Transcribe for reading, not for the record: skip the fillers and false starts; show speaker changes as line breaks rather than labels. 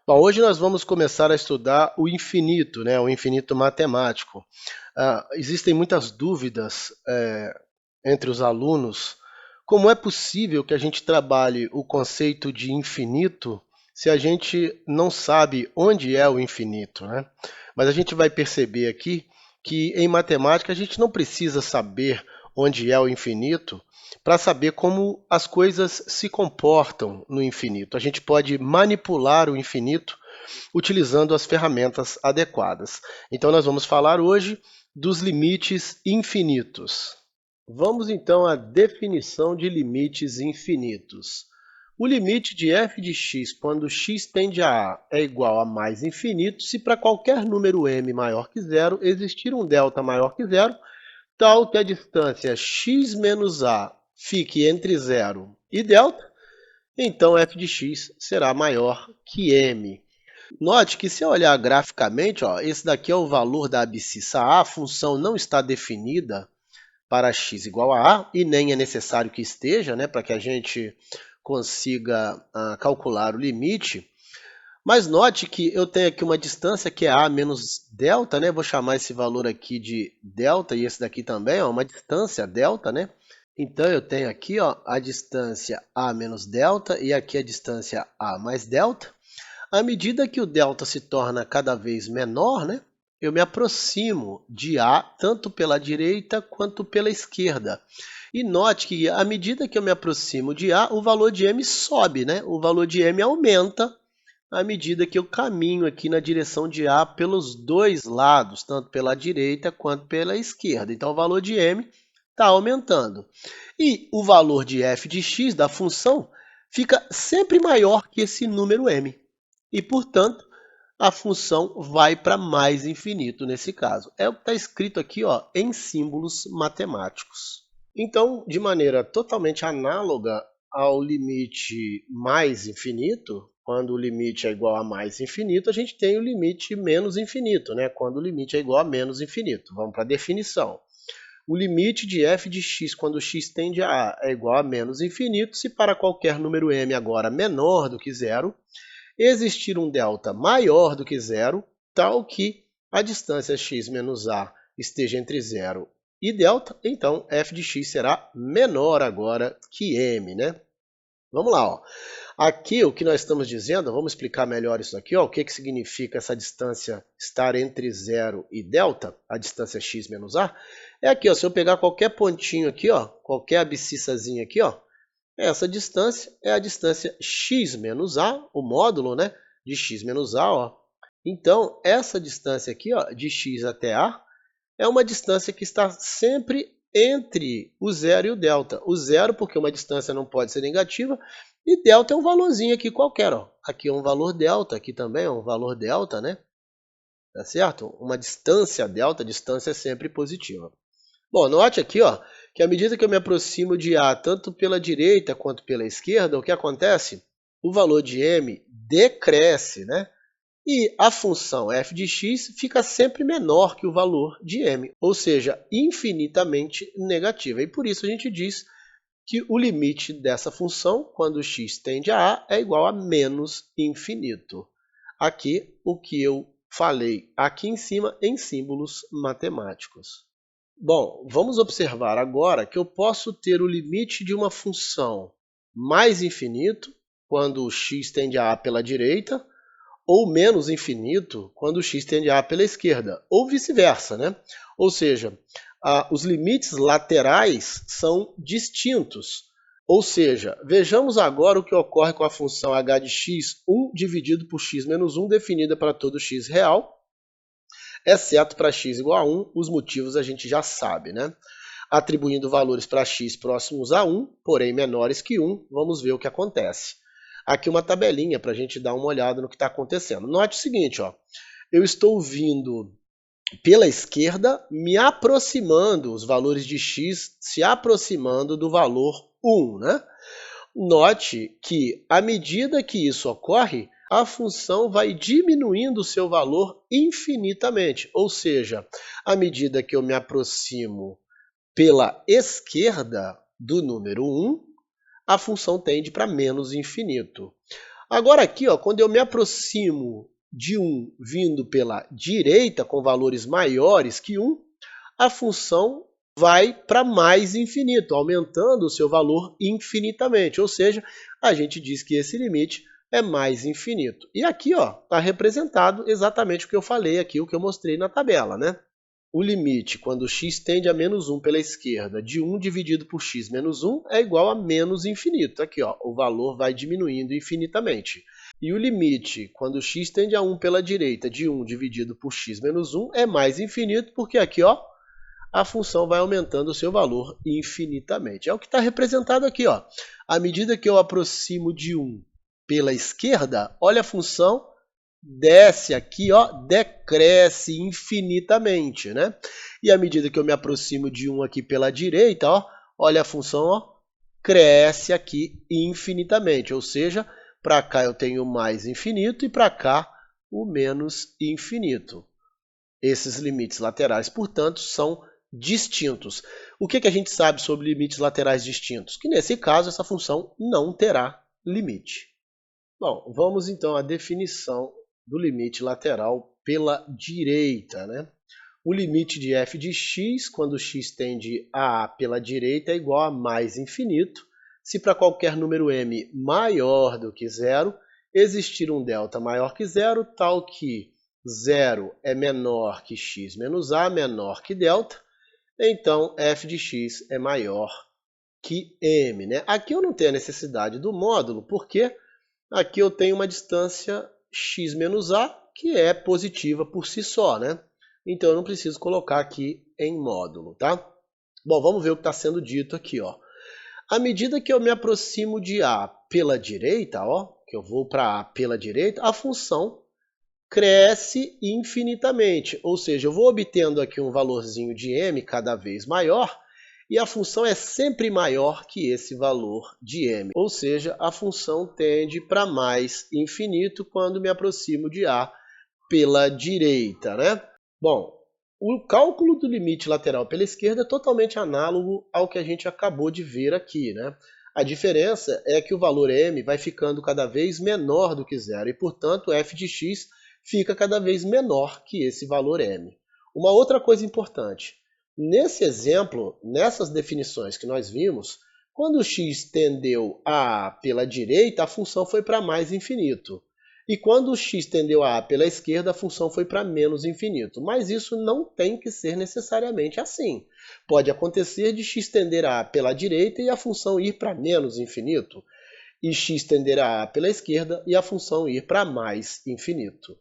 Bom, hoje nós vamos começar a estudar o infinito, né? O infinito matemático. Existem muitas dúvidas entre os alunos. Como é possível que a gente trabalhe o conceito de infinito se a gente não sabe onde é o infinito, né? Mas a gente vai perceber aqui que em matemática a gente não precisa saber onde é o infinito para saber como as coisas se comportam no infinito. A gente pode manipular o infinito utilizando as ferramentas adequadas. Então, nós vamos falar hoje dos limites infinitos. Vamos então à definição de limites infinitos. O limite de f de x quando x tende a A é igual a mais infinito se para qualquer número m maior que zero existir um delta maior que zero, tal que a distância x menos a fique entre zero e delta, então f de x será maior que m. Note que se eu olhar graficamente, ó, esse daqui é o valor da abscissa A, a função não está definida para x igual a A, e nem é necessário que esteja, né, para que a gente consiga calcular o limite. Mas note que eu tenho aqui uma distância que é A menos delta, né? Vou chamar esse valor aqui de delta, e esse daqui também, ó, uma distância delta, né? Então, eu tenho aqui ó, a distância A menos delta e aqui a distância A mais delta. À medida que o delta se torna cada vez menor, né, eu me aproximo de A tanto pela direita quanto pela esquerda. E note que à medida que eu me aproximo de A, o valor de m sobe, né? O valor de m aumenta à medida que eu caminho aqui na direção de A pelos dois lados, tanto pela direita quanto pela esquerda. Então, o valor de m está aumentando. E o valor de f de x, da função, fica sempre maior que esse número m. E, portanto, a função vai para mais infinito nesse caso. É o que está escrito aqui ó, em símbolos matemáticos. Então, de maneira totalmente análoga ao limite mais infinito, quando o limite é igual a mais infinito, a gente tem o limite menos infinito, né? Quando o limite é igual a menos infinito. Vamos para a definição. O limite de f de x quando x tende a A é igual a menos infinito se para qualquer número m agora menor do que zero, existir um delta maior do que zero, tal que a distância x menos a esteja entre zero e delta, então f de x será menor agora que m, né? Vamos lá, ó. Aqui o que nós estamos dizendo, vamos explicar melhor isso aqui, ó, o que significa essa distância estar entre zero e delta, a distância x menos a, é aqui, ó, se eu pegar qualquer pontinho aqui, ó, qualquer abscissazinha aqui, ó, essa distância é a distância x menos a, o módulo, né, de x menos a. Ó. Então, essa distância aqui, ó, de x até a, é uma distância que está sempre entre o zero e o delta. O zero, porque uma distância não pode ser negativa, e delta é um valorzinho aqui qualquer. Ó. Aqui é um valor delta, aqui também é um valor delta, né? Tá certo? Uma distância delta, a distância é sempre positiva. Bom, note aqui ó, que à medida que eu me aproximo de A, tanto pela direita quanto pela esquerda, o que acontece? O valor de m decresce, né? E a função f de x fica sempre menor que o valor de m, ou seja, infinitamente negativa. E por isso a gente diz que o limite dessa função, quando x tende a A, é igual a menos infinito. Aqui, o que eu falei aqui em cima em símbolos matemáticos. Bom, vamos observar agora que eu posso ter o limite de uma função mais infinito, quando x tende a A pela direita, ou menos infinito, quando x tende a A pela esquerda, ou vice-versa, né? Ou seja, os limites laterais são distintos. Ou seja, vejamos agora o que ocorre com a função h de x, 1 dividido por x menos 1, definida para todo x real, exceto para x igual a 1, os motivos a gente já sabe, né? Atribuindo valores para x próximos a 1, porém menores que 1, vamos ver o que acontece. Aqui uma tabelinha para a gente dar uma olhada no que está acontecendo. Note o seguinte, ó, eu estou vindo pela esquerda, me aproximando, os valores de x se aproximando do valor 1, né? Note que, à medida que isso ocorre, a função vai diminuindo o seu valor infinitamente. Ou seja, à medida que eu me aproximo pela esquerda do número 1, a função tende para menos infinito. Agora aqui, ó, quando eu me aproximo de 1 vindo pela direita, com valores maiores que 1, a função vai para mais infinito, aumentando o seu valor infinitamente. Ou seja, a gente diz que esse limite é mais infinito. E aqui está representado exatamente o que eu falei aqui, o que eu mostrei na tabela, né? O limite, quando x tende a menos 1 pela esquerda, de 1 dividido por x menos 1 é igual a menos infinito. Aqui, ó, o valor vai diminuindo infinitamente. E o limite, quando x tende a 1 pela direita, de 1 dividido por x menos 1 é mais infinito, porque aqui, ó, a função vai aumentando o seu valor infinitamente. É o que está representado aqui, ó. À medida que eu aproximo de 1 pela esquerda, olha a função desce aqui, ó, decresce infinitamente, né? E à medida que eu me aproximo de 1 aqui pela direita, ó, olha a função, ó, cresce aqui infinitamente, ou seja, para cá eu tenho mais infinito e para cá o menos infinito. Esses limites laterais, portanto, são distintos. O que a gente sabe sobre limites laterais distintos? Que nesse caso essa função não terá limite. Bom, vamos então à definição do limite lateral pela direita, né? O limite de f de x, quando x tende a pela direita, é igual a mais infinito, se para qualquer número m maior do que zero, existir um delta maior que zero, tal que zero é menor que x menos a, menor que delta, então f de x é maior que m, né? Aqui eu não tenho a necessidade do módulo, porque aqui eu tenho uma distância x menos a, que é positiva por si só, né? Então eu não preciso colocar aqui em módulo, tá? Bom, vamos ver o que está sendo dito aqui, ó. À medida que eu me aproximo de a pela direita, ó, que eu vou para a pela direita, a função cresce infinitamente, ou seja, eu vou obtendo aqui um valorzinho de m cada vez maior, e a função é sempre maior que esse valor de m. Ou seja, a função tende para mais infinito quando me aproximo de a pela direita, né? Bom, o cálculo do limite lateral pela esquerda é totalmente análogo ao que a gente acabou de ver aqui, né? A diferença é que o valor m vai ficando cada vez menor do que zero e, portanto, f de x fica cada vez menor que esse valor m. Uma outra coisa importante, nesse exemplo, nessas definições que nós vimos, quando x tendeu a pela direita, a função foi para mais infinito. E quando x tendeu a pela esquerda, a função foi para menos infinito. Mas isso não tem que ser necessariamente assim. Pode acontecer de x tender a pela direita e a função ir para menos infinito. E x tender a pela esquerda e a função ir para mais infinito.